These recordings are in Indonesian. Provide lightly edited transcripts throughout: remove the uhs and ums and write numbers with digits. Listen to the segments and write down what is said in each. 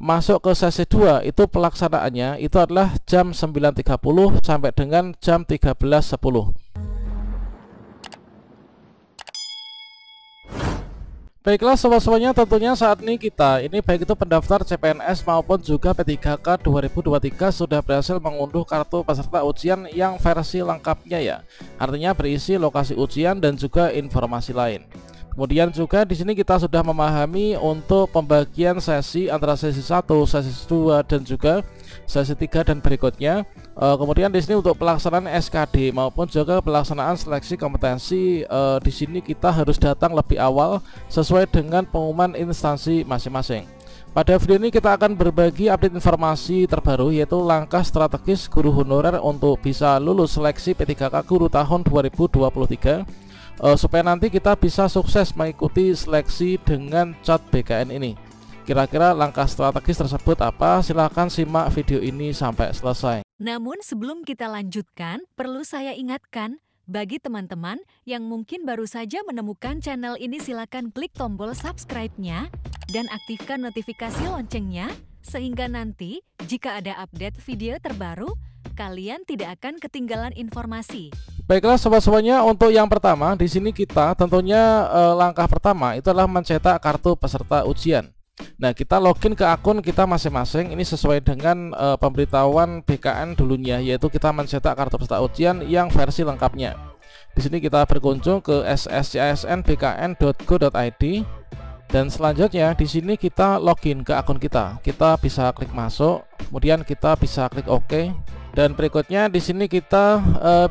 masuk ke sesi 2 itu pelaksanaannya itu adalah jam 9.30 sampai dengan jam 13.10. Baiklah sobat-sobatnya, tentunya saat ini kita baik itu pendaftar CPNS maupun juga P3K 2023 sudah berhasil mengunduh kartu peserta ujian yang versi lengkapnya ya. Artinya berisi lokasi ujian dan juga informasi lain. Kemudian juga di sini kita sudah memahami untuk pembagian sesi antara sesi 1, sesi 2 dan juga sesi 3 dan berikutnya. Kemudian di sini untuk pelaksanaan SKD maupun juga pelaksanaan seleksi kompetensi, di sini kita harus datang lebih awal sesuai dengan pengumuman instansi masing-masing. Pada video ini kita akan berbagi update informasi terbaru, yaitu langkah strategis guru honorer untuk bisa lulus seleksi P3K Guru tahun 2023, supaya nanti kita bisa sukses mengikuti seleksi dengan COT BKN ini. Kira-kira langkah strategis tersebut apa? Silahkan simak video ini sampai selesai. Namun sebelum kita lanjutkan, perlu saya ingatkan, bagi teman-teman yang mungkin baru saja menemukan channel ini, silakan klik tombol subscribe-nya dan aktifkan notifikasi loncengnya, sehingga nanti jika ada update video terbaru, kalian tidak akan ketinggalan informasi. Baiklah sobat-sobatnya, untuk yang pertama di sini kita tentunya langkah pertama itu adalah mencetak kartu peserta ujian. Nah, kita login ke akun kita masing-masing. Ini sesuai dengan pemberitahuan BKN dulunya, yaitu kita mencetak kartu peserta ujian yang versi lengkapnya. Di sini kita berkunjung ke sscisnbkn.go.id dan selanjutnya di sini kita login ke akun kita. Kita bisa klik masuk, kemudian kita bisa klik OK. Dan berikutnya di sini kita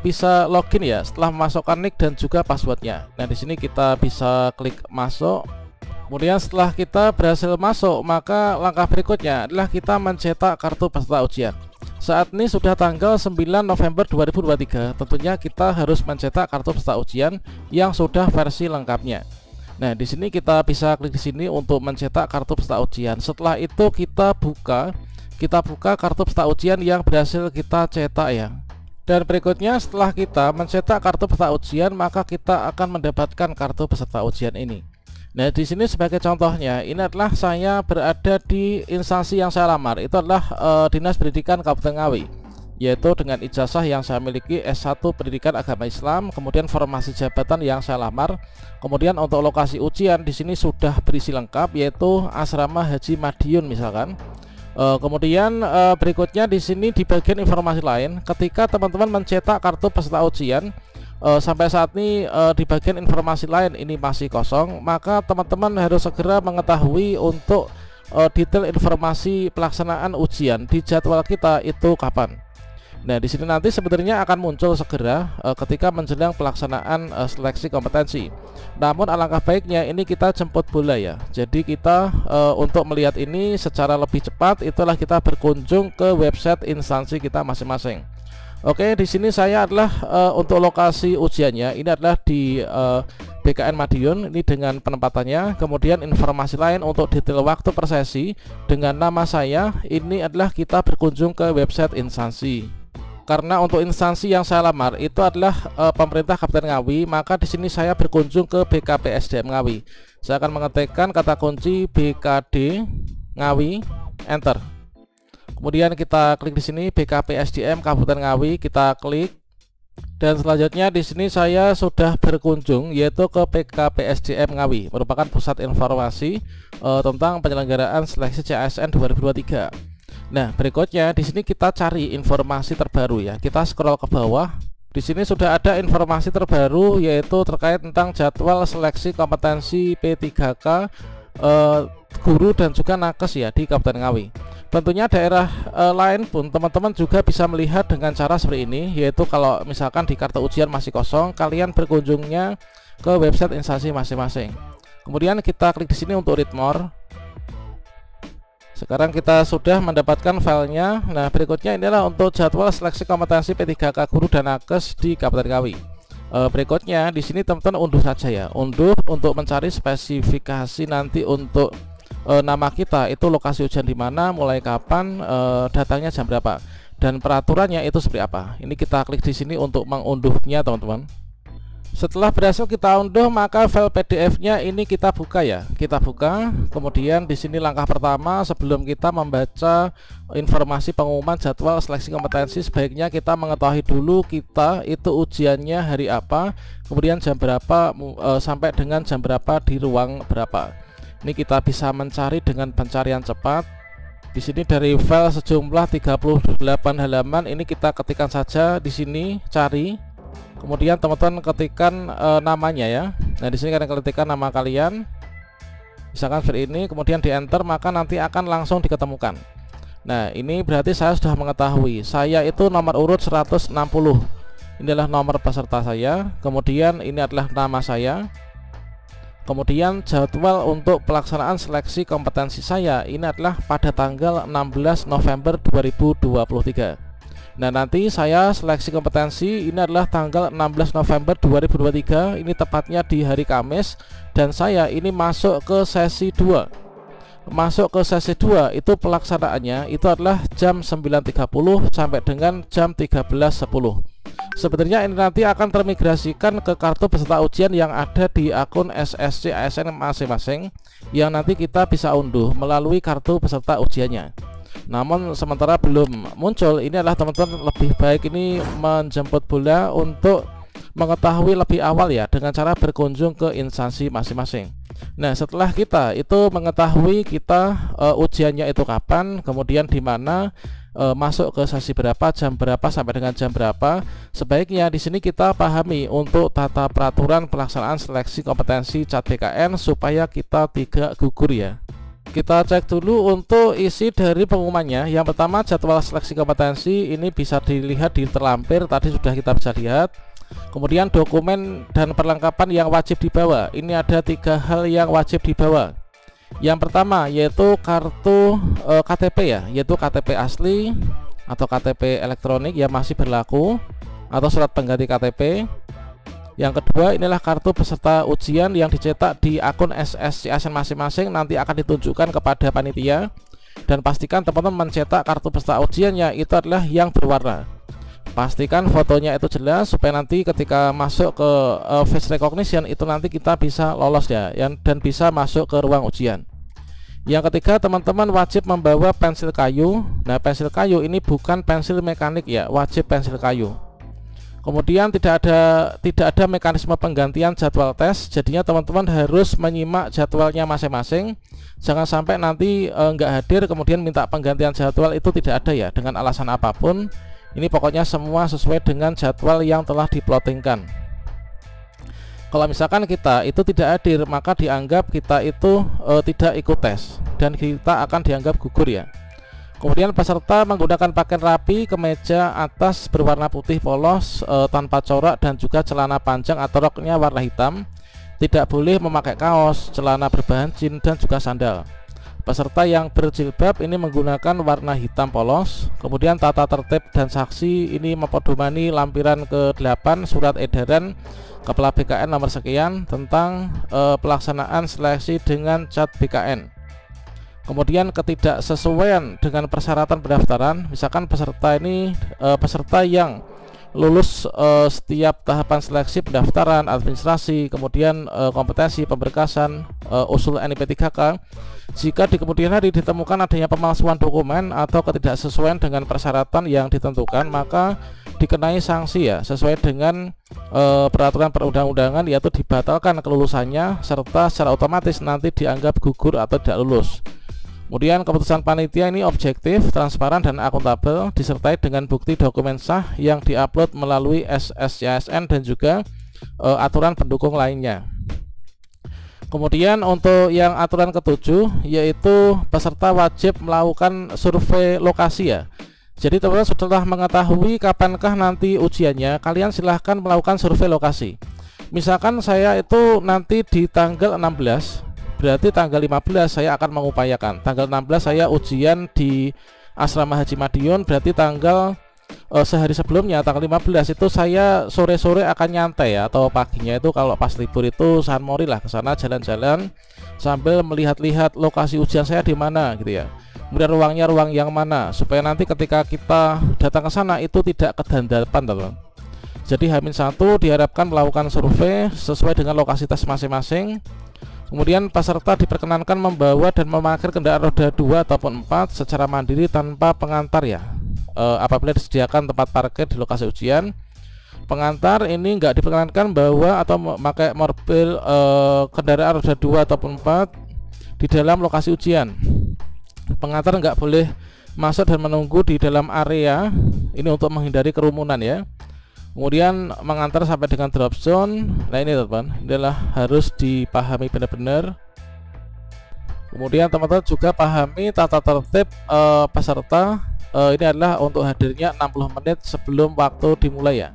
bisa login ya setelah memasukkan nick dan juga passwordnya. Nah, di sini kita bisa klik masuk. Kemudian setelah kita berhasil masuk, maka langkah berikutnya adalah kita mencetak kartu peserta ujian. Saat ini sudah tanggal 9 November 2023. Tentunya kita harus mencetak kartu peserta ujian yang sudah versi lengkapnya. Nah, di sini kita bisa klik di sini untuk mencetak kartu peserta ujian. Setelah itu kita buka kartu peserta ujian yang berhasil kita cetak ya. Dan berikutnya setelah kita mencetak kartu peserta ujian, maka kita akan mendapatkan kartu peserta ujian ini. Nah, di sini sebagai contohnya, ini adalah saya berada di instansi yang saya lamar, itu adalah Dinas Pendidikan Kabupaten Ngawi, yaitu dengan ijazah yang saya miliki S1 Pendidikan Agama Islam, kemudian formasi jabatan yang saya lamar. Kemudian untuk lokasi ujian di sini sudah berisi lengkap, yaitu Asrama Haji Madiun misalkan. Kemudian berikutnya di sini di bagian informasi lain, ketika teman-teman mencetak kartu peserta ujian, sampai saat ini di bagian informasi lain ini masih kosong, maka teman-teman harus segera mengetahui untuk detail informasi pelaksanaan ujian di jadwal kita itu kapan. Nah, di sini nanti sebenarnya akan muncul segera ketika menjelang pelaksanaan seleksi kompetensi. Namun alangkah baiknya ini kita jemput bola ya. Jadi kita untuk melihat ini secara lebih cepat, itulah kita berkunjung ke website instansi kita masing-masing. Oke, di sini saya adalah untuk lokasi ujiannya ini adalah di BKN Madiun, ini dengan penempatannya. Kemudian informasi lain untuk detail waktu per sesi dengan nama saya, ini adalah kita berkunjung ke website instansi. Karena untuk instansi yang saya lamar itu adalah pemerintah Kabupaten Ngawi, maka di sini saya berkunjung ke BKPSDM Ngawi. Saya akan mengetikkan kata kunci BKD Ngawi, enter. Kemudian kita klik di sini BKPSDM Kabupaten Ngawi, kita klik. Dan selanjutnya di sini saya sudah berkunjung yaitu ke BKPSDM Ngawi, merupakan pusat informasi tentang penyelenggaraan seleksi CASN 2023. Nah, berikutnya di sini kita cari informasi terbaru ya. Kita scroll ke bawah. Di sini sudah ada informasi terbaru yaitu terkait tentang jadwal seleksi kompetensi P3K guru dan juga nakes ya di Kabupaten Ngawi. Tentunya daerah lain pun teman-teman juga bisa melihat dengan cara seperti ini, yaitu kalau misalkan di kartu ujian masih kosong, kalian berkunjungnya ke website instansi masing-masing. Kemudian kita klik di sini untuk read more. Sekarang kita sudah mendapatkan filenya. Nah, berikutnya inilah untuk jadwal seleksi kompetensi P3K guru dan nakes di Kabupaten Ngawi. Berikutnya di sini teman-teman unduh saja ya, unduh untuk mencari spesifikasi nanti untuk nama kita itu lokasi ujian di mana, mulai kapan, datangnya jam berapa, dan peraturannya itu seperti apa. Ini kita klik di sini untuk mengunduhnya teman-teman. Setelah berhasil kita unduh, maka file PDF-nya ini kita buka ya. Kita buka. Kemudian di sini langkah pertama, sebelum kita membaca informasi pengumuman jadwal seleksi kompetensi, sebaiknya kita mengetahui dulu kita itu ujiannya hari apa, kemudian jam berapa, sampai dengan jam berapa di ruang berapa. Ini kita bisa mencari dengan pencarian cepat. Di sini dari file sejumlah 38 halaman, ini kita ketikkan saja di sini cari. Kemudian teman-teman ketikkan namanya ya. Nah, di sini kalian ketikkan nama kalian. Misalkan seperti ini, kemudian di enter, maka nanti akan langsung diketemukan. Nah, ini berarti saya sudah mengetahui saya itu nomor urut 160. Inilah nomor peserta saya. Kemudian ini adalah nama saya. Kemudian jadwal untuk pelaksanaan seleksi kompetensi saya ini adalah pada tanggal 16 November 2023. Nah, nanti saya seleksi kompetensi ini adalah tanggal 16 November 2023. Ini tepatnya di hari Kamis. Dan saya ini masuk ke sesi 2. Masuk ke sesi 2 itu pelaksanaannya itu adalah jam 9.30 sampai dengan jam 13.10. Sebenarnya ini nanti akan termigrasikan ke kartu peserta ujian yang ada di akun SSC ASN masing-masing, yang nanti kita bisa unduh melalui kartu peserta ujiannya. Namun sementara belum muncul, ini adalah teman-teman lebih baik ini menjemput bola untuk mengetahui lebih awal ya, dengan cara berkunjung ke instansi masing-masing. Nah, setelah kita itu mengetahui kita ujiannya itu kapan, kemudian di mana, masuk ke sesi berapa, jam berapa sampai dengan jam berapa, sebaiknya di sini kita pahami untuk tata peraturan pelaksanaan seleksi kompetensi CAT BKN supaya kita tidak gugur ya. Kita cek dulu untuk isi dari pengumumannya. Yang pertama, jadwal seleksi kompetensi ini bisa dilihat di terlampir, tadi sudah kita bisa lihat. Kemudian dokumen dan perlengkapan yang wajib dibawa. Ini ada 3 hal yang wajib dibawa. Yang pertama yaitu kartu KTP ya, yaitu KTP asli atau KTP elektronik yang masih berlaku atau surat pengganti KTP. Yang kedua, inilah kartu peserta ujian yang dicetak di akun SSC ASN masing-masing, nanti akan ditunjukkan kepada panitia. Dan pastikan teman-teman mencetak kartu peserta ujiannya itu adalah yang berwarna. Pastikan fotonya itu jelas supaya nanti ketika masuk ke face recognition itu nanti kita bisa lolos ya, dan bisa masuk ke ruang ujian. Yang ketiga, teman-teman wajib membawa pensil kayu. Nah, pensil kayu ini bukan pensil mekanik ya, wajib pensil kayu. Kemudian tidak ada mekanisme penggantian jadwal tes, jadinya teman-teman harus menyimak jadwalnya masing-masing. Jangan sampai nanti nggak hadir kemudian minta penggantian jadwal, itu tidak ada ya, dengan alasan apapun. Ini pokoknya semua sesuai dengan jadwal yang telah diplottingkan. Kalau misalkan kita itu tidak hadir, maka dianggap kita itu tidak ikut tes dan kita akan dianggap gugur ya. Kemudian peserta menggunakan pakaian rapi, kemeja atas berwarna putih polos tanpa corak, dan juga celana panjang atau roknya warna hitam. Tidak boleh memakai kaos, celana berbahan jin, dan juga sandal. Peserta yang berjilbab ini menggunakan warna hitam polos. Kemudian tata tertib dan saksi ini mempedomani lampiran ke-8 surat edaran Kepala BKN nomor sekian tentang pelaksanaan seleksi dengan CAT BKN. Kemudian ketidaksesuaian dengan persyaratan pendaftaran, misalkan peserta ini peserta yang lulus setiap tahapan seleksi pendaftaran, administrasi, kemudian kompetensi, pemberkasan, usul NIP 3K. Jika di kemudian hari ditemukan adanya pemalsuan dokumen atau ketidaksesuaian dengan persyaratan yang ditentukan, maka dikenai sanksi ya, sesuai dengan peraturan perundang-undangan, yaitu dibatalkan kelulusannya serta secara otomatis nanti dianggap gugur atau tidak lulus. Kemudian keputusan panitia ini objektif, transparan, dan akuntabel, disertai dengan bukti dokumen sah yang diupload melalui SSCASN dan juga aturan pendukung lainnya. Kemudian untuk yang aturan ke-7, yaitu peserta wajib melakukan survei lokasi ya. Jadi teman-teman setelah mengetahui kapankah nanti ujiannya, kalian silahkan melakukan survei lokasi. Misalkan saya itu nanti di tanggal 16, berarti tanggal 15 saya akan mengupayakan. Tanggal 16 saya ujian di Asrama Haji Madiun, berarti tanggal sehari sebelumnya, tanggal 15 itu saya sore-sore akan nyantai ya, atau paginya itu kalau pas libur itu San Mori lah, ke sana jalan-jalan sambil melihat-lihat lokasi ujian saya di mana gitu ya. Kemudian ruangnya ruang yang mana, supaya nanti ketika kita datang ke sana itu tidak kedandapan teman. Jadi H-1 diharapkan melakukan survei sesuai dengan lokasi tes masing-masing. Kemudian peserta diperkenankan membawa dan memarkir kendaraan roda 2 ataupun 4 secara mandiri tanpa pengantar ya. Apabila disediakan tempat parkir di lokasi ujian, pengantar ini nggak diperkenankan bawa atau memakai mobil kendaraan roda 2 ataupun 4 di dalam lokasi ujian. Pengantar nggak boleh masuk dan menunggu di dalam area ini untuk menghindari kerumunan ya. Kemudian mengantar sampai dengan drop zone. Nah ini teman-teman, inilah harus dipahami benar-benar. Kemudian teman-teman juga pahami tata tertib peserta. Ini adalah untuk hadirnya 60 menit sebelum waktu dimulai ya,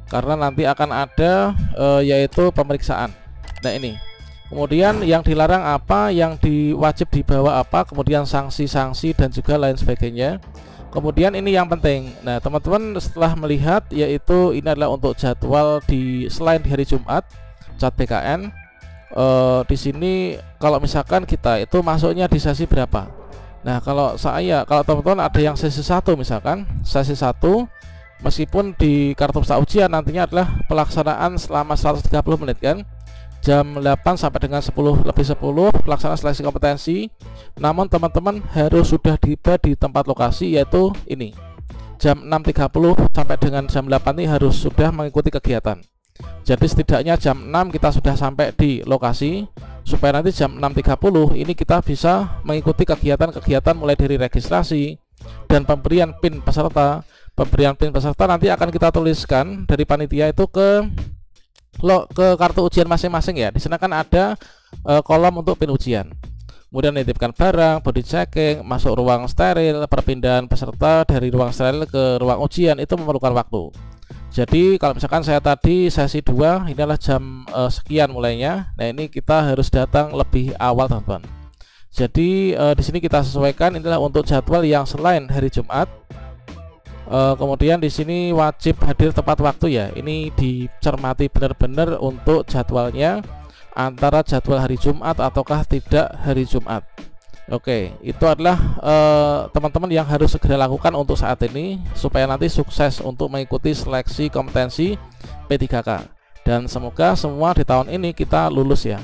karena nanti akan ada yaitu pemeriksaan. Nah ini, kemudian yang dilarang apa, yang diwajib dibawa apa, kemudian sanksi-sanksi dan juga lain sebagainya. Kemudian ini yang penting. Nah teman-teman setelah melihat, yaitu ini adalah untuk jadwal selain di hari Jumat cat BKN. Di sini kalau misalkan kita itu masuknya di sesi berapa. Nah kalau teman-teman ada yang sesi 1, misalkan sesi 1, meskipun di kartu peserta ujian nantinya adalah pelaksanaan selama 130 menit kan, jam 8 sampai dengan 10 lebih 10 pelaksanaan seleksi kompetensi. Namun teman-teman harus sudah tiba di tempat lokasi, yaitu ini jam 6.30 sampai dengan jam 8 ini harus sudah mengikuti kegiatan. Jadi setidaknya jam 6 kita sudah sampai di lokasi, supaya nanti jam 6.30 ini kita bisa mengikuti kegiatan-kegiatan mulai dari registrasi dan pemberian PIN peserta. Pemberian PIN peserta nanti akan kita tuliskan dari panitia itu ke kartu ujian masing-masing ya. Di sana kan ada kolom untuk PIN ujian. Kemudian menitipkan barang, body checking, masuk ruang steril, perpindahan peserta dari ruang steril ke ruang ujian itu memerlukan waktu. Jadi kalau misalkan saya tadi sesi 2 ini adalah jam sekian mulainya. Nah ini kita harus datang lebih awal teman-teman. Jadi di sini kita sesuaikan, inilah untuk jadwal yang selain hari Jumat. Kemudian di sini wajib hadir tepat waktu ya. Ini dicermati benar-benar untuk jadwalnya, antara jadwal hari Jumat ataukah tidak hari Jumat. Oke, itu adalah teman-teman yang harus segera lakukan untuk saat ini, supaya nanti sukses untuk mengikuti seleksi kompetensi P3K. Dan semoga semua di tahun ini kita lulus ya.